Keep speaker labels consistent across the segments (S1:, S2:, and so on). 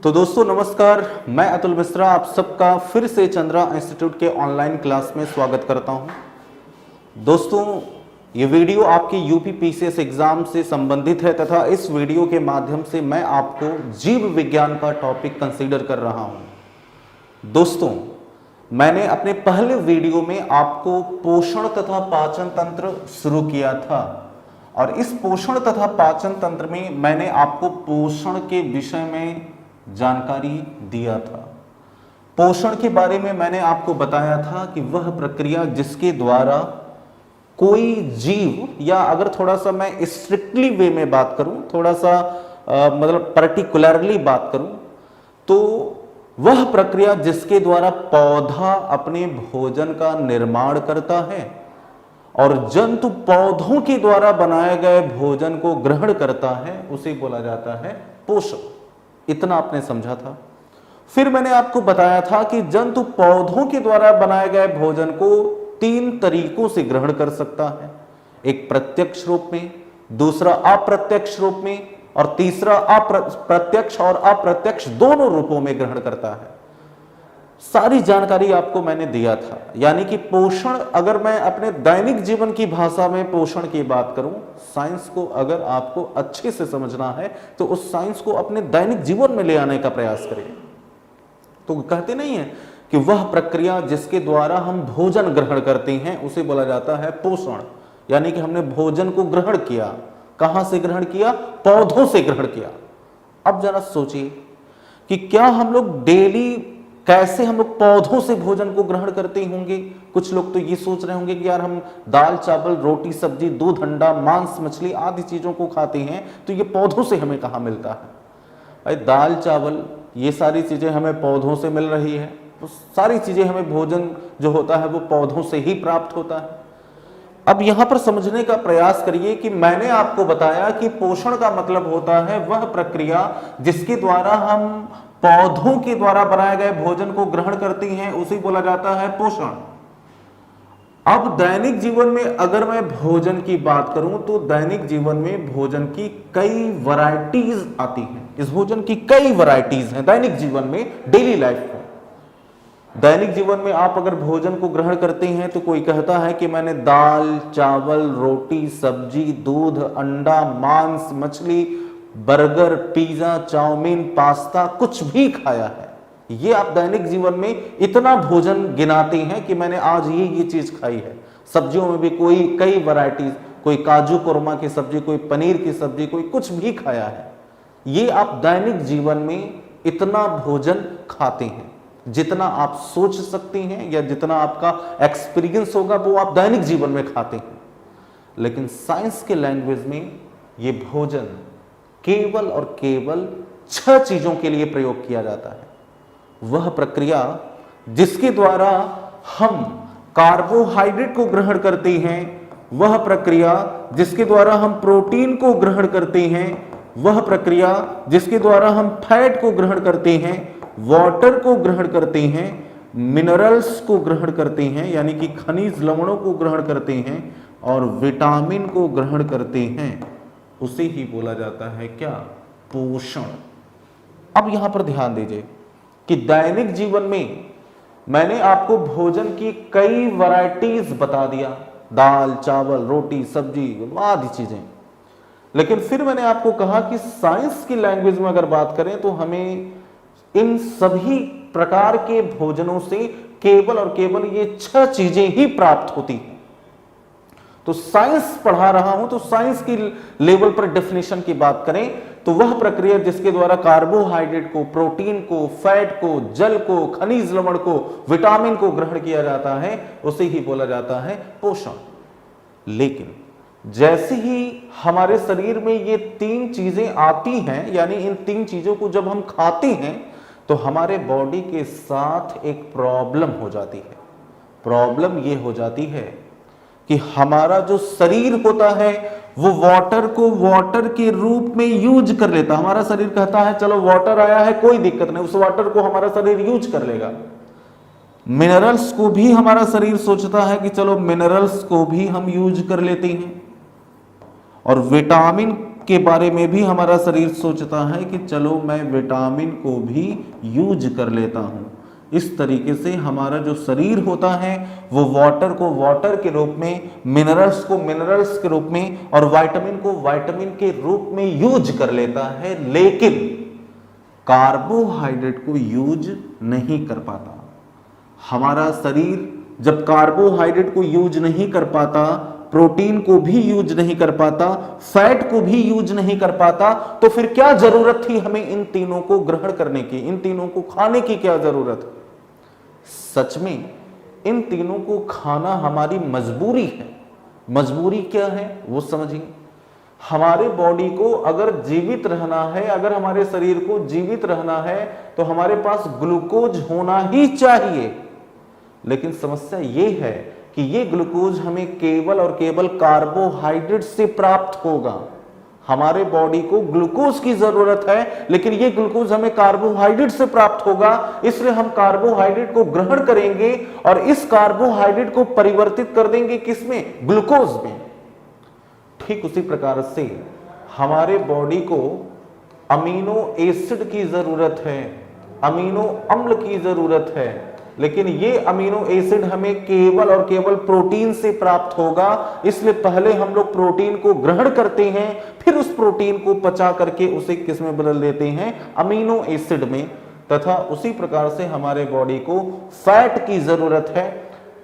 S1: तो दोस्तों नमस्कार, मैं अतुल मिश्रा आप सबका फिर से चंद्रा इंस्टीट्यूट के ऑनलाइन क्लास में स्वागत करता हूं। दोस्तों ये वीडियो आपके यूपी पीसीएस एग्जाम से संबंधित है तथा इस वीडियो के माध्यम से मैं आपको जीव विज्ञान का टॉपिक कंसीडर कर रहा हूं। दोस्तों मैंने अपने पहले वीडियो में आपको पोषण तथा पाचन तंत्र शुरू किया था और इस पोषण तथा पाचन तंत्र में मैंने आपको पोषण के विषय में जानकारी दिया था। पोषण के बारे में मैंने आपको बताया था कि वह प्रक्रिया जिसके द्वारा कोई जीव, या अगर थोड़ा सा मैं स्ट्रिक्टली वे में बात करूं, थोड़ा सा मतलब पर्टिकुलरली बात करूं, तो वह प्रक्रिया जिसके द्वारा पौधा अपने भोजन का निर्माण करता है और जंतु पौधों के द्वारा बनाए गए भोजन को ग्रहण करता है, उसे बोला जाता है पोषण। इतना आपने समझा था। फिर मैंने आपको बताया था कि जंतु पौधों के द्वारा बनाए गए भोजन को 3 तरीकों से ग्रहण कर सकता है, एक प्रत्यक्ष रूप में, दूसरा अप्रत्यक्ष रूप में और तीसरा प्रत्यक्ष और अप्रत्यक्ष दोनों रूपों में ग्रहण करता है। सारी जानकारी आपको मैंने दिया था। यानी कि पोषण, अगर मैं अपने दैनिक जीवन की भाषा में पोषण की बात करूं, साइंस को अगर आपको अच्छे से समझना है तो उस साइंस को अपने दैनिक जीवन में ले आने का प्रयास करिए। तो कहते नहीं है कि वह प्रक्रिया जिसके द्वारा हम भोजन ग्रहण करते हैं उसे बोला जाता है पोषण। यानी कि हमने भोजन को ग्रहण किया। कहां से ग्रहण किया? पौधों से ग्रहण किया। अब जरा सोचिए कि क्या हम लोग डेली, कैसे हम लोग पौधों से भोजन को ग्रहण करते होंगे। कुछ लोग तो ये सोच रहे होंगे कि यार हम दाल चावल रोटी सब्जी दूध अंडा मांस मछली आदि चीजों को खाते हैं तो ये पौधों से हमें कहाँ मिलता है। भाई दाल चावल ये सारी चीजें हमें पौधों से मिल रही है, तो सारी चीजें हमें भोजन जो होता है वो पौधों से ही प्राप्त होता है। अब यहां पर समझने का प्रयास करिए कि मैंने आपको बताया कि पोषण का मतलब होता है वह प्रक्रिया जिसके द्वारा हम पौधों के द्वारा बनाए गए भोजन को ग्रहण करती हैं, उसे बोला जाता है पोषण। अब दैनिक जीवन में अगर मैं भोजन की बात करूं तो दैनिक जीवन में भोजन की कई वैरायटीज आती हैं। इस भोजन की कई वैरायटीज हैं दैनिक जीवन में, डेली लाइफ में। दैनिक जीवन में आप अगर भोजन को ग्रहण करते हैं तो कोई कहता है कि मैंने दाल चावल रोटी सब्जी दूध अंडा मांस मछली बर्गर पिज्जा चाउमीन पास्ता कुछ भी खाया है। ये आप दैनिक जीवन में इतना भोजन गिनाते हैं कि मैंने आज ये चीज खाई है। सब्जियों में भी कोई कई वैरायटीज, कोई काजू कुरमा की सब्जी, कोई पनीर की सब्जी, कोई कुछ भी खाया है। ये आप दैनिक जीवन में इतना भोजन खाते हैं जितना आप सोच सकते हैं या जितना आपका एक्सपीरियंस होगा वो आप दैनिक जीवन में खाते हैं। लेकिन साइंस के लैंग्वेज में ये भोजन केवल और केवल 6 चीजों के लिए प्रयोग किया जाता है। वह प्रक्रिया जिसके द्वारा हम कार्बोहाइड्रेट को ग्रहण करते हैं, वह प्रक्रिया जिसके द्वारा हम प्रोटीन को ग्रहण करते हैं, वह प्रक्रिया जिसके द्वारा हम फैट को ग्रहण करते हैं, वाटर को ग्रहण करते हैं, मिनरल्स को ग्रहण करते हैं यानी कि खनिज लवणों को ग्रहण करते हैं और विटामिन को ग्रहण करते हैं, उसे ही बोला जाता है क्या? पोषण। अब यहां पर ध्यान दीजिए कि दैनिक जीवन में मैंने आपको भोजन की कई वैरायटीज बता दिया, दाल चावल रोटी सब्जी आदि चीजें। लेकिन फिर मैंने आपको कहा कि साइंस की लैंग्वेज में अगर बात करें तो हमें इन सभी प्रकार के भोजनों से केवल और केवल ये 6 चीजें ही प्राप्त होती हैं। तो साइंस पढ़ा रहा हूं तो साइंस की लेवल पर डेफिनेशन की बात करें तो वह प्रक्रिया जिसके द्वारा कार्बोहाइड्रेट को प्रोटीन को फैट को जल को खनिज लवण को विटामिन को ग्रहण किया जाता है उसे ही बोला जाता है पोषण। लेकिन जैसे ही हमारे शरीर में ये 3 चीजें आती हैं, यानी इन 3 चीजों को जब हम खाते हैं तो हमारे बॉडी के साथ एक प्रॉब्लम हो जाती है। प्रॉब्लम ये हो जाती है कि हमारा जो शरीर होता है वो वाटर को वाटर के रूप में यूज कर लेता। हमारा शरीर कहता है चलो वाटर आया है कोई दिक्कत नहीं, उस वाटर को हमारा शरीर यूज कर लेगा। मिनरल्स को भी हमारा शरीर सोचता है कि चलो मिनरल्स को भी हम यूज कर लेते हैं। और विटामिन के बारे में भी हमारा शरीर सोचता है कि चलो मैं विटामिन को भी यूज कर लेता हूं। इस तरीके से हमारा जो शरीर होता है वो वाटर को वाटर के रूप में, मिनरल्स को मिनरल्स के रूप में और विटामिन को विटामिन के रूप में यूज कर लेता है, लेकिन कार्बोहाइड्रेट को यूज नहीं कर पाता। हमारा शरीर जब कार्बोहाइड्रेट को यूज नहीं कर पाता, प्रोटीन को भी यूज नहीं कर पाता, फैट को भी यूज नहीं कर पाता, तो फिर क्या जरूरत थी हमें इन तीनों को ग्रहण करने की, इन तीनों को खाने की क्या जरूरत है? सच में इन तीनों को खाना हमारी मजबूरी है। मजबूरी क्या है वो समझिए। हमारे बॉडी को अगर जीवित रहना है, अगर हमारे शरीर को जीवित रहना है तो हमारे पास ग्लूकोज होना ही चाहिए। लेकिन समस्या ये है कि ये ग्लूकोज हमें केवल और केवल कार्बोहाइड्रेट से प्राप्त होगा। हमारे बॉडी को ग्लूकोज की जरूरत है, लेकिन ये ग्लूकोज हमें कार्बोहाइड्रेट से प्राप्त होगा। इसलिए हम कार्बोहाइड्रेट को ग्रहण करेंगे और इस कार्बोहाइड्रेट को परिवर्तित कर देंगे किसमें? ग्लूकोज में। ठीक उसी प्रकार से हमारे बॉडी को अमीनो एसिड की जरूरत है, अमीनो अम्ल की जरूरत है, लेकिन ये अमीनो एसिड हमें केवल और केवल प्रोटीन से प्राप्त होगा। इसलिए पहले हम लोग प्रोटीन को ग्रहण करते हैं, फिर उस प्रोटीन को पचा करके उसे किस में बदल देते हैं? अमीनो एसिड में। तथा उसी प्रकार से हमारे बॉडी को फैट की जरूरत है,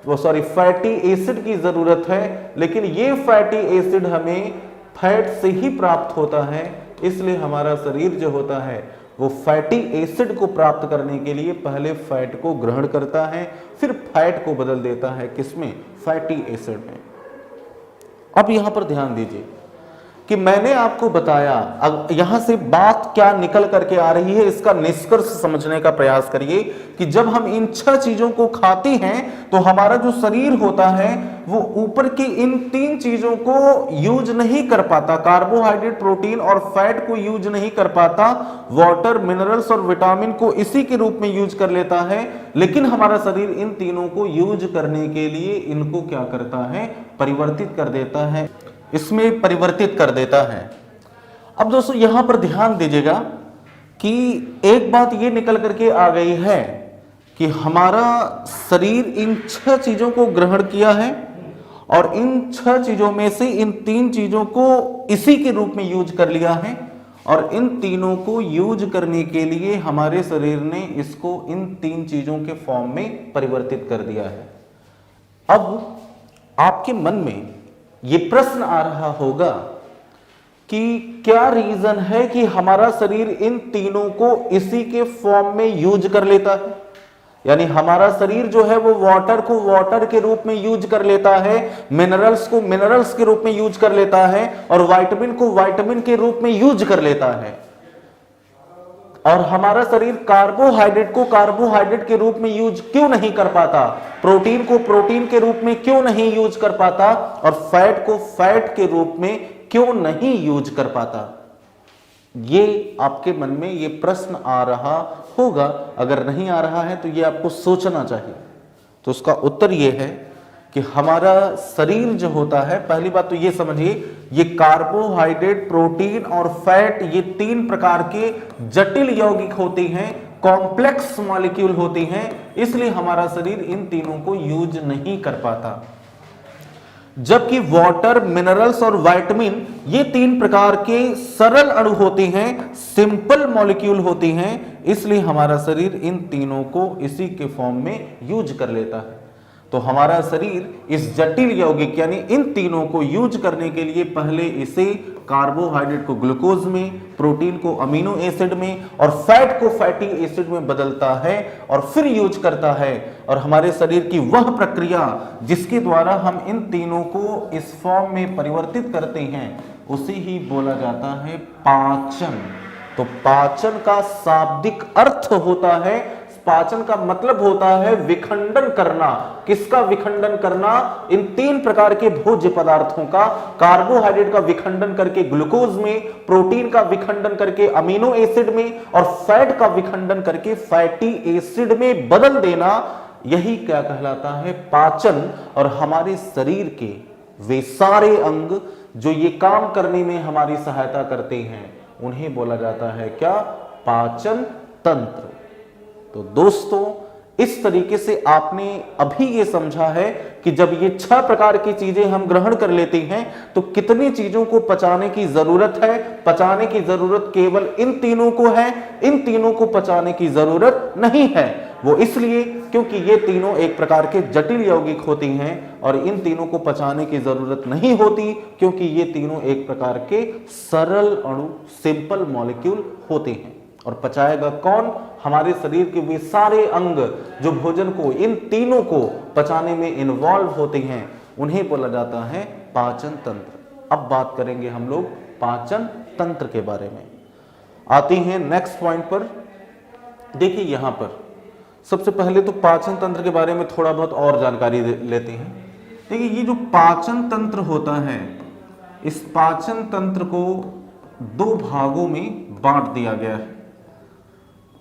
S1: फैटी एसिड की जरूरत है, लेकिन ये फैटी एसिड हमें फैट से ही प्राप्त होता है। इसलिए हमारा शरीर जो होता है वो फैटी एसिड को प्राप्त करने के लिए पहले फैट को ग्रहण करता है, फिर फैट को बदल देता है किसमें? फैटी एसिड में। अब यहां पर ध्यान दीजिए कि मैंने आपको बताया, अब यहां से बात क्या निकल करके आ रही है इसका निष्कर्ष समझने का प्रयास करिए कि जब हम इन 6 चीजों को खाते हैं तो हमारा जो शरीर होता है वो ऊपर की इन 3 चीजों को यूज नहीं कर पाता। कार्बोहाइड्रेट, प्रोटीन और फैट को यूज नहीं कर पाता, वाटर, मिनरल्स और विटामिन को इसी के रूप में यूज कर लेता है। लेकिन हमारा शरीर इन तीनों को यूज करने के लिए इनको क्या करता है? परिवर्तित कर देता है, इसमें परिवर्तित कर देता है। अब दोस्तों यहां पर ध्यान दीजिएगा कि एक बात ये निकल करके आ गई है कि हमारा शरीर इन 6 चीजों को ग्रहण किया है और इन 6 चीजों में से इन 3 चीजों को इसी के रूप में यूज कर लिया है और इन तीनों को यूज करने के लिए हमारे शरीर ने इसको इन 3 चीजों के फॉर्म में परिवर्तित कर दिया है। अब आपके मन में ये प्रश्न आ रहा होगा कि क्या रीजन है कि हमारा शरीर इन तीनों को इसी के फॉर्म में यूज कर लेता है? यानी हमारा शरीर जो है वो वाटर को वाटर के रूप में यूज कर लेता है, मिनरल्स को मिनरल्स के रूप में यूज कर लेता है और विटामिन को विटामिन के रूप में यूज कर लेता है, और हमारा शरीर कार्बोहाइड्रेट को कार्बोहाइड्रेट के रूप में यूज क्यों नहीं कर पाता? प्रोटीन को प्रोटीन के रूप में क्यों नहीं यूज कर पाता? और फैट को फैट के रूप में क्यों नहीं यूज कर पाता? ये आपके मन में ये प्रश्न आ रहा होगा। अगर नहीं आ रहा है तो ये आपको सोचना चाहिए। तो उसका उत्तर ये है कि हमारा शरीर जो होता है, पहली बात तो ये समझिए, ये कार्बोहाइड्रेट, प्रोटीन और फैट ये 3 प्रकार के जटिल यौगिक होते हैं, कॉम्प्लेक्स मॉलिक्यूल होती हैं। इसलिए हमारा शरीर इन तीनों को यूज नहीं कर पाता। जबकि वाटर, मिनरल्स और विटामिन ये 3 प्रकार के सरल अणु होते हैं, सिंपल मॉलिक्यूल होती हैं। इसलिए हमारा शरीर इन तीनों को इसी के फॉर्म में यूज कर लेता है। तो हमारा शरीर इस जटिल यौगिक यानी इन तीनों को यूज करने के लिए पहले इसे कार्बोहाइड्रेट को ग्लूकोज में, प्रोटीन को अमीनो एसिड में और फैट को फैटी एसिड में बदलता है और फिर यूज करता है। और हमारे शरीर की वह प्रक्रिया जिसके द्वारा हम इन तीनों को इस फॉर्म में परिवर्तित करते हैं उसे ही बोला जाता है पाचन। तो पाचन का शाब्दिक अर्थ होता है, पाचन का मतलब होता है विखंडन करना। किसका विखंडन करना? इन 3 प्रकार के भोज्य पदार्थों का। कार्बोहाइड्रेट का विखंडन करके ग्लूकोज में, प्रोटीन का विखंडन करके अमीनो एसिड में और फैट का विखंडन करके फैटी एसिड में बदल देना, यही क्या कहलाता है? पाचन। और हमारे शरीर के वे सारे अंग जो ये काम करने में हमारी सहायता करते हैं उन्हें बोला जाता है क्या? पाचन तंत्र। तो दोस्तों इस तरीके से आपने अभी ये समझा है कि जब ये 6 प्रकार की चीजें हम ग्रहण कर लेते हैं तो कितनी चीजों को पचाने की जरूरत है। पचाने की जरूरत केवल इन तीनों को है, इन तीनों को पचाने की जरूरत नहीं है। वो इसलिए क्योंकि ये तीनों एक प्रकार के जटिल यौगिक होती हैं और इन तीनों को पचाने की जरूरत नहीं होती क्योंकि ये तीनों एक प्रकार के सरल अणु, सिंपल मॉलिक्यूल होते हैं। और पचाएगा कौन? हमारे शरीर के वे सारे अंग जो भोजन को, इन तीनों को पचाने में इन्वॉल्व होते हैं, उन्हें बोला जाता है पाचन तंत्र। अब बात करेंगे हम लोग पाचन तंत्र के बारे में। आते हैं नेक्स्ट पॉइंट पर। देखिए यहां पर सबसे पहले तो पाचन तंत्र के बारे में थोड़ा बहुत और जानकारी लेते हैं। देखिए ये जो पाचन तंत्र होता है, इस पाचन तंत्र को 2 भागों में बांट दिया गया है।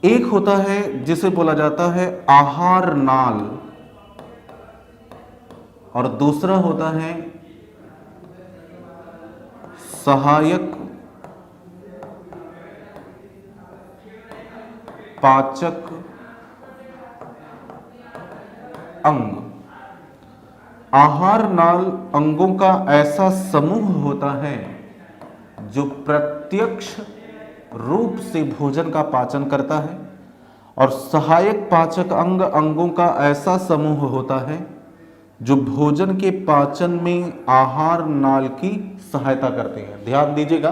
S1: एक होता है जिसे बोला जाता है आहार नाल और दूसरा होता है सहायक पाचक अंग। आहार नाल अंगों का ऐसा समूह होता है जो प्रत्यक्ष रूप से भोजन का पाचन करता है और सहायक पाचक अंग अंगों का ऐसा समूह होता है जो भोजन के पाचन में आहार नाल की सहायता करते हैं। ध्यान दीजिएगा,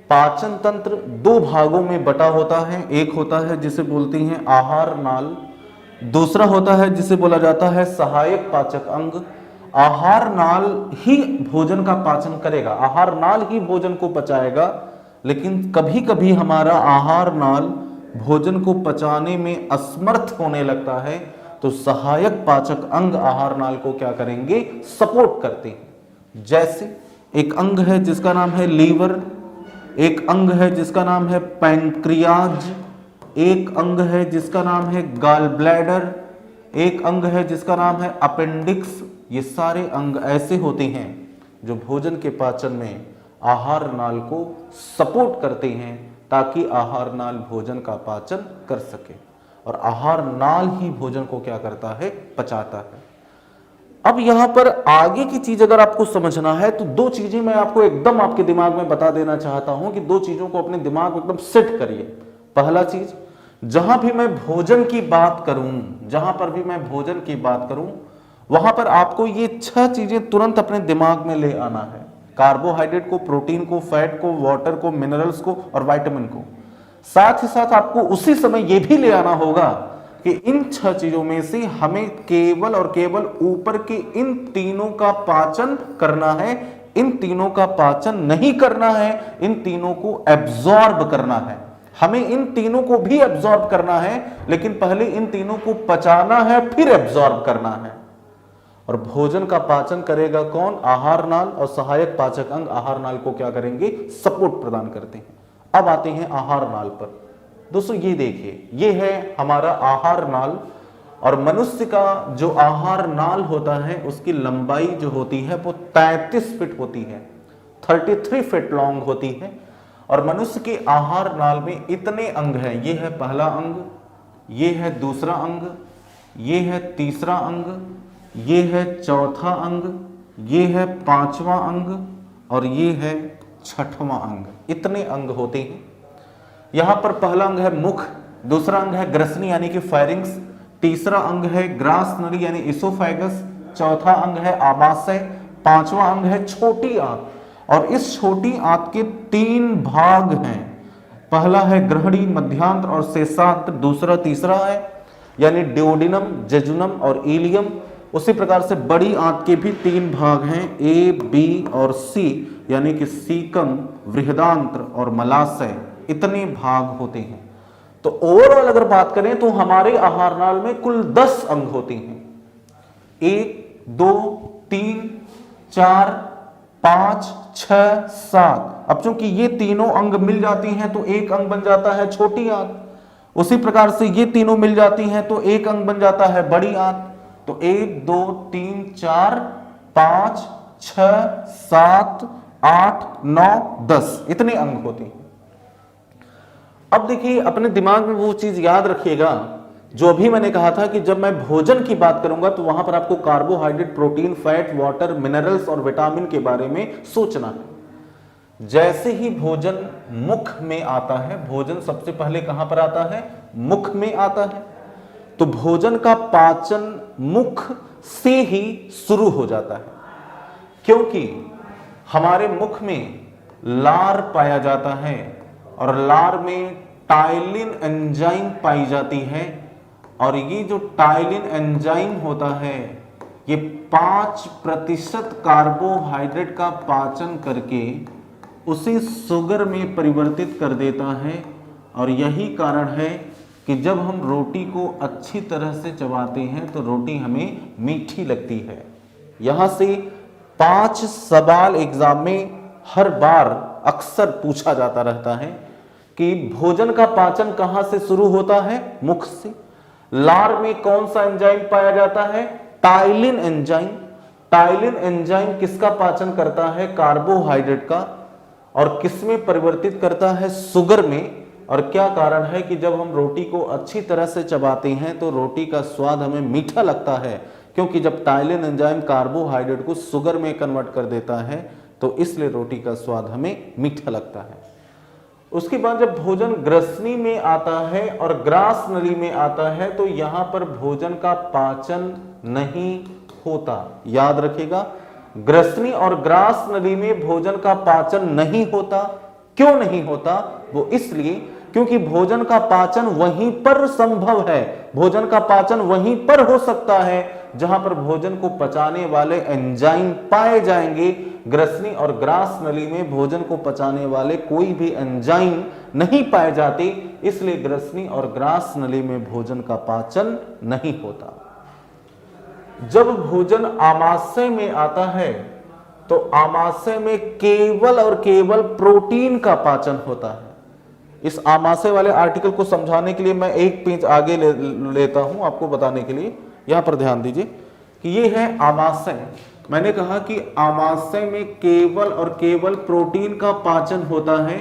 S1: पाचन तंत्र 2 भागों में बटा होता है। एक होता है जिसे बोलते हैं आहार नाल, दूसरा होता है जिसे बोला जाता है सहायक पाचक अंग। आहार नाल ही भोजन का पाचन करेगा, आहार नाल ही भोजन को पचाएगा, लेकिन कभी कभी हमारा आहार नाल भोजन को पचाने में असमर्थ होने लगता है तो सहायक पाचक अंग आहार नाल को क्या करेंगे? सपोर्ट करते हैं। जैसे एक अंग है जिसका नाम है लीवर, एक अंग है जिसका नाम है पैंक्रियाज, एक अंग है जिसका नाम है गॉल ब्लैडर, एक अंग है जिसका नाम है अपेंडिक्स। ये सारे अंग ऐसे होते हैं जो भोजन के पाचन में आहार नाल को सपोर्ट करते हैं ताकि आहार नाल भोजन का पाचन कर सके और आहार नाल ही भोजन को क्या करता है? पचाता है। अब यहां पर आगे की चीज अगर आपको समझना है तो 2 चीजें मैं आपको एकदम आपके दिमाग में बता देना चाहता हूं कि 2 चीजों को अपने दिमाग में एकदम सेट करिए। पहला चीज, जहां भी मैं भोजन की बात करूं, जहां पर भी मैं भोजन की बात करूं, वहां पर आपको ये 6 चीजें तुरंत अपने दिमाग में ले आना है। कार्बोहाइड्रेट को, प्रोटीन को, फैट को, वाटर को, मिनरल्स को और विटामिन को। साथ ही साथ आपको उसी समय यह भी ले आना होगा कि इन 6 चीजों में से हमें केवल और केवल ऊपर के इन तीनों का पाचन करना है, इन तीनों का पाचन नहीं करना है, इन तीनों को एब्जॉर्ब करना है। हमें इन तीनों को भी एब्जॉर्ब करना है, लेकिन पहले इन तीनों को पचाना है, फिर एब्जॉर्ब करना है। और भोजन का पाचन करेगा कौन? आहार नाल, और सहायक पाचक अंग आहार नाल को क्या करेंगे? सपोर्ट प्रदान करते हैं। अब आते हैं आहार नाल पर। दोस्तों ये देखिए, ये है हमारा आहार नाल और मनुष्य का जो आहार नाल होता है उसकी लंबाई जो होती है वो 33 फीट होती है, 33 फीट लॉन्ग होती है। और मनुष्य के आहार नाल में इतने अंग हैं। ये है पहला अंग, ये है दूसरा अंग, ये है तीसरा अंग, ये है चौथा अंग, ये है 5वां अंग और ये है 6वां अंग। इतने अंग होते हैं। यहां पर पहला अंग है मुख, दूसरा अंग है ग्रसनी यानी कि फायरिंग्स, तीसरा अंग है ग्रास नली यानी इसोफेगस, चौथा अंग है आमाशय, 5वां अंग है छोटी आंत। और इस छोटी आंत के 3 भाग हैं। पहला है ग्रहणी, मध्यांत्र और शेषांत्र, दूसरा तीसरा है यानी ड्यूोडेनम, जेजुनम और इलियम। उसी प्रकार से बड़ी आंत के भी 3 भाग हैं, ए, बी और सी, यानी कि सीकम, बृहदांत्र और मलाशय। इतने भाग होते हैं। तो ओवरऑल अगर बात करें तो हमारे आहार नाल में कुल 10 अंग होते हैं। 1, 2, 3, 4, 5, 6, 7। अब चूंकि ये तीनों अंग मिल जाती हैं तो एक अंग बन जाता है छोटी आंत। उसी प्रकार से ये तीनों मिल जाती हैं तो एक अंग बन जाता है बड़ी आंत। तो 1, 2, 3, 4, 5, 6, 7, 8, 9, 10 इतने अंग होते हैं। अब देखिए अपने दिमाग में वो चीज याद रखिएगा जो अभी मैंने कहा था कि जब मैं भोजन की बात करूंगा तो वहां पर आपको carbohydrate, protein, fat, water, minerals और विटामिन के बारे में सोचना है। जैसे ही भोजन मुख में आता है, भोजन सबसे पहले कहां पर आता है? मुख में आता है। तो भोजन का पाचन मुख से ही शुरू हो जाता है, क्योंकि हमारे मुख में लार पाया जाता है और लार में टाइलिन एंजाइम पाई जाती है, और ये जो टाइलिन एंजाइम होता है ये 5% कार्बोहाइड्रेट का पाचन करके उसे शुगर में परिवर्तित कर देता है। और यही कारण है कि जब हम रोटी को अच्छी तरह से चबाते हैं तो रोटी हमें मीठी लगती है। यहां से 5 सवाल एग्जाम में हर बार अक्सर पूछा जाता रहता है कि भोजन का पाचन कहां से शुरू होता है? मुख से। लार में कौन सा एंजाइम पाया जाता है? Ptyalin enzyme. टाइलिन एंजाइम किसका पाचन करता है? कार्बोहाइड्रेट का। और किसमें परिवर्तित करता है? शुगर में। और क्या कारण है कि जब हम रोटी को अच्छी तरह से चबाते हैं तो रोटी का स्वाद हमें मीठा लगता है, क्योंकि जब टाइलिन एंजाइम कार्बोहाइड्रेट को शुगर में कन्वर्ट कर देता है तो इसलिए रोटी का स्वाद हमें मीठा लगता है। उसके बाद जब भोजन ग्रसनी में आता है और ग्रास नली में आता है तो यहां पर भोजन का पाचन नहीं होता। याद रखिएगा, ग्रसनी और ग्रास नली में भोजन का पाचन नहीं होता। क्यों नहीं होता? वो इसलिए क्योंकि भोजन का पाचन वहीं पर संभव है, भोजन का पाचन वहीं पर हो सकता है जहां पर भोजन को पचाने वाले एंजाइम पाए जाएंगे। ग्रसनी और ग्रास नली में भोजन को पचाने वाले कोई भी एंजाइम नहीं पाए जाते, इसलिए ग्रसनी और ग्रास नली में भोजन का पाचन नहीं होता। जब भोजन आमाशय में आता है तो आमाशय में केवल और केवल प्रोटीन का पाचन होता है। इस आमाशय वाले आर्टिकल को समझाने के लिए मैं एक पेज आगे लेता हूं आपको बताने के लिए। यहां पर ध्यान दीजिए कि ये है आमाशय। मैंने कहा कि आमाशय में केवल और केवल प्रोटीन का पाचन होता है।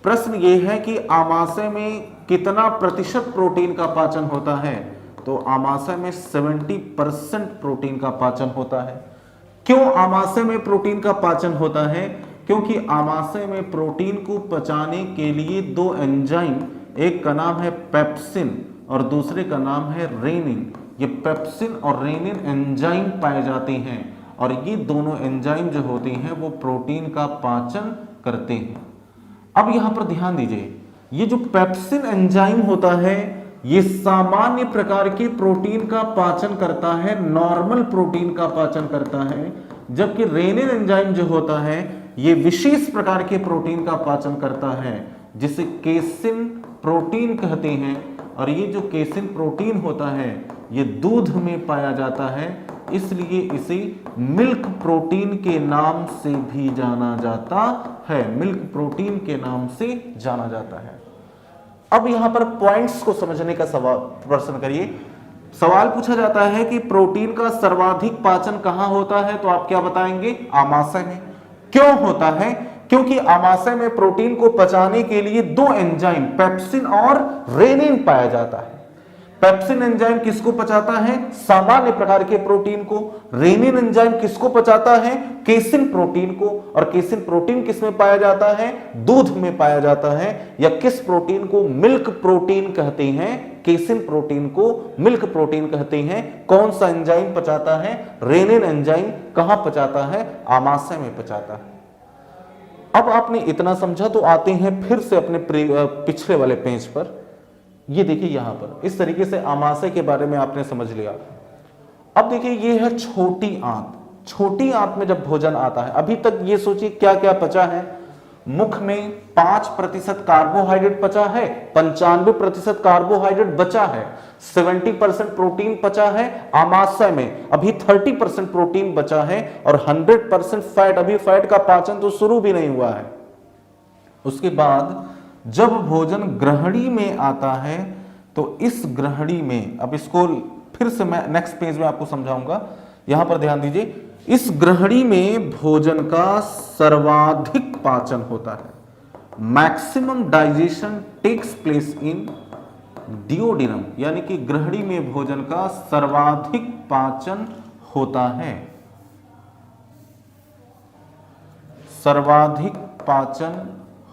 S1: प्रश्न ये है कि आमाशय में कितना प्रतिशत प्रोटीन का पाचन होता है? तो आमाशय में 70% प्रोटीन का पाचन होता है। क्यों आमाशय में प्रोटीन का पाचन होता है? क्योंकि आमाशय में प्रोटीन को पचाने के लिए 2 एंजाइम, एक का नाम है पेप्सिन और दूसरे का नाम है रेनिन। ये पेप्सिन और रेनिन एंजाइम पाए जाते हैं और ये दोनों एंजाइम जो होते हैं वो प्रोटीन का पाचन करते हैं। अब यहां पर ध्यान दीजिए, ये जो पेप्सिन एंजाइम होता है ये सामान्य प्रकार के प्रोटीन का पाचन करता है, नॉर्मल प्रोटीन का पाचन करता है, जबकि रेनिन एंजाइम जो होता है ये विशेष प्रकार के प्रोटीन का पाचन करता है जिसे केसिन प्रोटीन कहते हैं। और ये जो केसिन प्रोटीन होता है ये दूध में पाया जाता है, इसलिए इसे मिल्क प्रोटीन के नाम से भी जाना जाता है। मिल्क प्रोटीन के नाम से जाना जाता है। अब यहां पर पॉइंट्स को समझने का सवाल प्रश्न करिए। सवाल पूछा जाता है कि प्रोटीन का सर्वाधिक पाचन कहां होता है, तो आप क्या बताएंगे? आमाशय में। क्यों होता है? क्योंकि आमाशय में प्रोटीन को पचाने के लिए 2 एंजाइम पेप्सिन और रेनिन पाया जाता है। पेप्सिन एंजाइम किसको पचाता है? सामान्य प्रकार के प्रोटीन को। रेनिन एंजाइम किसको पचाता है? केसिन प्रोटीन को। और केसिन प्रोटीन किसमें पाया जाता है? दूध में पाया जाता है। या किस प्रोटीन को मिल्क प्रोटीन कहते हैं? केसिन प्रोटीन को मिल्क प्रोटीन कहते हैं। कौन सा एंजाइम पचाता है? Rennin enzyme. कहां पचाता है? आमाशय में पचाता है। अब आपने इतना समझा तो आते हैं फिर से अपने पिछले वाले पेज पर। ये देखिए यहां पर इस तरीके से आमाशय के बारे में आपने समझ लिया। अब देखिए ये है छोटी आंत। छोटी आंत में जब भोजन आता है, अभी तक ये सोचिए क्या क्या पचा है। मुख में 5% कार्बोहाइड्रेट पचा है, 95% कार्बोहाइड्रेट बचा है, 70% प्रोटीन पचा है। आमाशय में अभी 30% प्रोटीन बचा है और 100% फैट। अभी फैट का पाचन तो शुरू भी नहीं हुआ है। उसके बाद जब भोजन ग्रहणी में आता है तो इस ग्रहणी में, अब इसको फिर से मैं नेक्स्ट पेज में आपको समझाऊंगा। यहां पर ध्यान दीजिए, इस ग्रहणी में भोजन का सर्वाधिक पाचन होता है। Maximum digestion takes place in duodenum, यानी कि ग्रहणी में भोजन का सर्वाधिक पाचन होता है। सर्वाधिक पाचन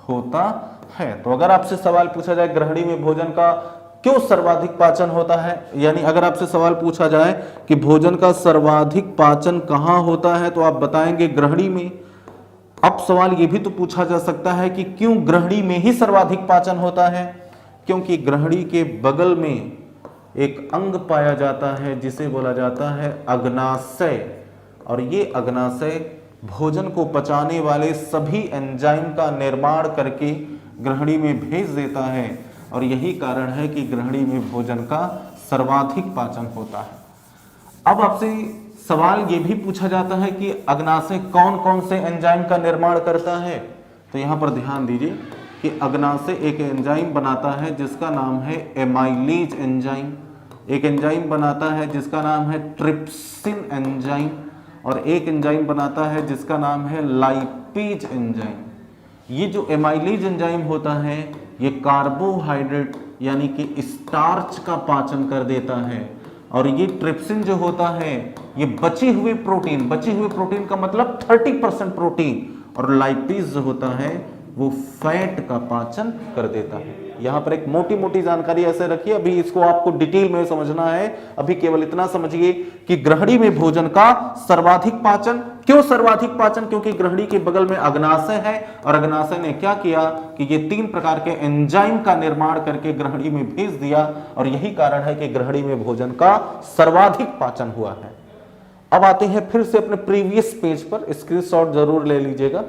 S1: होता है। तो अगर आपसे सवाल पूछा जाए ग्रहणी में भोजन का क्यों सर्वाधिक पाचन होता है, यानी अगर आपसे सवाल पूछा जाए कि भोजन का सर्वाधिक पाचन कहां होता है, तो आप बताएंगे ग्रहणी में। अब सवाल यह भी तो पूछा जा सकता है कि क्यों ग्रहणी में ही सर्वाधिक पाचन होता है? क्योंकि ग्रहणी के बगल में एक अंग पाया जाता है जिसे बोला जाता है अग्नाशय, और ये अग्नाशय भोजन को पचाने वाले सभी एंजाइम का निर्माण करके ग्रहणी में भेज देता है, और यही कारण है कि ग्रहणी में भोजन का सर्वाधिक पाचन होता है। अब आपसे सवाल यह भी पूछा जाता है कि अग्नाशय कौन कौन से एंजाइम का निर्माण करता है, तो यहां पर ध्यान दीजिए कि अग्नाशय एक एंजाइम बनाता है जिसका नाम है एमाइलेज एंजाइम, एक एंजाइम बनाता है जिसका नाम है ट्रिप्सिन एंजाइम, और एक एंजाइम बनाता है जिसका नाम है लाइपेज एंजाइम। ये जो एमाइलेज एंजाइम होता है ये कार्बोहाइड्रेट यानी कि स्टार्च का पाचन कर देता है, और ये ट्रिप्सिन जो होता है ये बचे हुए प्रोटीन का मतलब 30% प्रोटीन, और लाइपेज जो होता है वो फैट का पाचन कर देता है। यहां पर एक मोटी मोटी जानकारी ऐसे रखिए, अभी इसको आपको डिटेल में समझना है। अभी केवल इतना समझिए कि ग्रहणी में भोजन का सर्वाधिक पाचन, क्यों सर्वाधिक पाचन? क्योंकि ग्रहणी के बगल में अग्नाशय है, और अग्नाशय ने क्या किया कि ये 3 प्रकार के एंजाइम का निर्माण करके ग्रहणी में भेज दिया, और यही कारण है कि ग्रहणी में भोजन का सर्वाधिक पाचन हुआ है। अब आते हैं फिर से अपने प्रीवियस पेज पर, स्क्रीनशॉट जरूर ले लीजिएगा।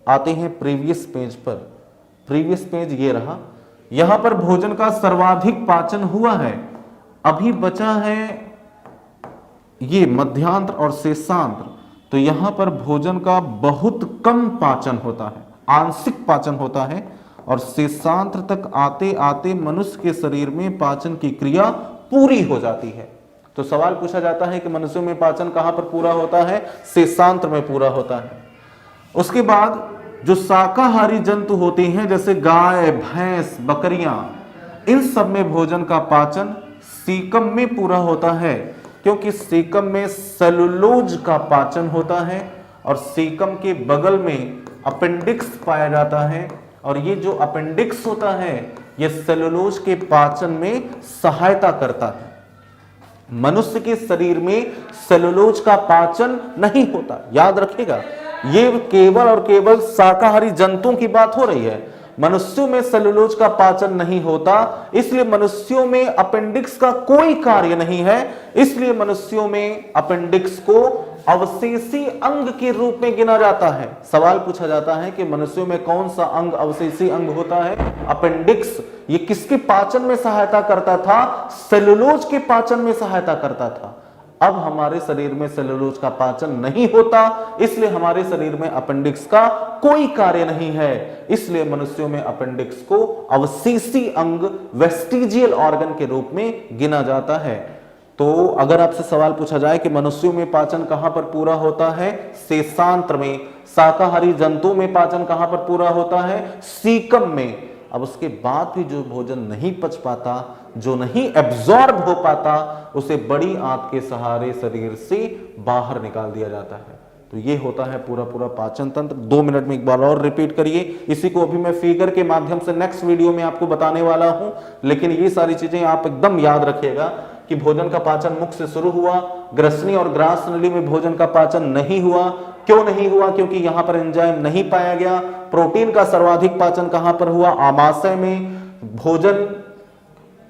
S1: आते हैं प्रीवियस पेज पर। प्रीवियस पेज ये रहा, यहां पर भोजन का सर्वाधिक पाचन हुआ है। अभी बचा है ये मध्यांतर और शेषांत्र, तो यहां पर भोजन का बहुत कम पाचन होता है, आंशिक पाचन होता है, और शेषांत्र तक आते आते मनुष्य के शरीर में पाचन की क्रिया पूरी हो जाती है। तो सवाल पूछा जाता है कि मनुष्यों में पाचन कहां पर पूरा होता है? शेषांत्र में पूरा होता है। उसके बाद जो शाकाहारी जंतु होते हैं जैसे गाय, भैंस, बकरियां, इन सब में भोजन का पाचन सीकम में पूरा होता है, क्योंकि सीकम में सेलुलोज का पाचन होता है, और सीकम के बगल में अपेंडिक्स पाया जाता है, और ये जो अपेंडिक्स होता है ये सेलुलोज के पाचन में सहायता करता है। मनुष्य के शरीर में सेलुलोज का पाचन नहीं होता, याद रखिएगा। ये केवल और केवल शाकाहारी जंतुओं की बात हो रही है। मनुष्यों में सेलुलोज का पाचन नहीं होता, इसलिए मनुष्यों में अपेंडिक्स का कोई कार्य नहीं है, इसलिए मनुष्यों में अपेंडिक्स को अवशेषी अंग के रूप में गिना जाता है। सवाल पूछा जाता है कि मनुष्यों में कौन सा अंग अवशेषी अंग होता है? अपेंडिक्स। ये किसके पाचन में सहायता करता था? सेलुलोज के पाचन में सहायता करता था। अब हमारे शरीर में सेलुलोज का पाचन नहीं होता, इसलिए हमारे शरीर में अपेंडिक्स का कोई कार्य नहीं है, इसलिए मनुष्यों में अपेंडिक्स को अवशेषी अंग, वेस्टिजियल ऑर्गन के रूप में गिना जाता है। तो अगर आपसे सवाल पूछा जाए कि मनुष्यों में पाचन कहां पर पूरा होता है? शेषांत्र में। शाकाहारी जंतुओं में पाचन कहां पर पूरा होता है? सीकम में। अब उसके बाद भी जो भोजन नहीं पच पाता, जो नहीं एब्जॉर्ब हो पाता, उसे बड़ी आंत के सहारे शरीर से बाहर निकाल दिया जाता है। तो ये होता है पूरा पूरा पाचन तंत्र। 2 मिनट में एक बार और रिपीट करिए। इसी को अभी मैं फिगर के माध्यम से नेक्स्ट वीडियो में आपको बताने वाला हूं, लेकिन ये सारी चीजें आप एकदम याद रखिएगा कि भोजन का पाचन मुख से शुरू हुआ, ग्रसनी और ग्रास नली में भोजन का पाचन नहीं हुआ। क्यों नहीं हुआ? क्योंकि यहां पर एंजाइम नहीं पाया गया। प्रोटीन का सर्वाधिक पाचन कहां पर हुआ? आमाशय में। भोजन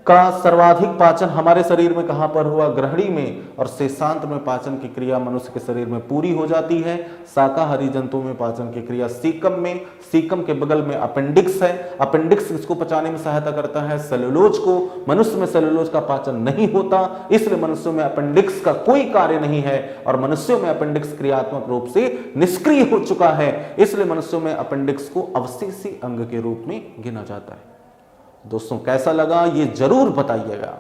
S1: का सर्वाधिक पाचन हमारे शरीर में कहां पर हुआ? ग्रहणी में। और शेषांत्र में पाचन की क्रिया मनुष्य के शरीर में पूरी हो जाती है। शाकाहारी जंतुओं में पाचन की क्रिया सीकम में। सीकम के बगल में अपेंडिक्स है। अपेंडिक्स इसको पचाने में सहायता करता है सेलुलोज को। मनुष्य में सेलुलोज का पाचन नहीं होता, इसलिए मनुष्यों में अपेंडिक्स का कोई कार्य नहीं है, और मनुष्यों में अपेंडिक्स क्रियात्मक रूप से निष्क्रिय हो चुका है, इसलिए मनुष्यों में अपेंडिक्स को अवशेषी अंग के रूप में गिना जाता है। दोस्तों कैसा लगा ये जरूर बताइएगा।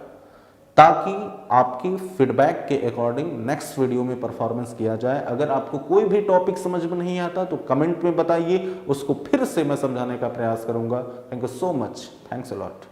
S1: ताकि आपकी फीडबैक के अकॉर्डिंग नेक्स्ट वीडियो में परफॉर्मेंस किया जाए। अगर आपको कोई भी टॉपिक समझ में नहीं आता तो कमेंट में बताइए, उसको फिर से मैं समझाने का प्रयास करूंगा। Thank you so much, thanks a lot.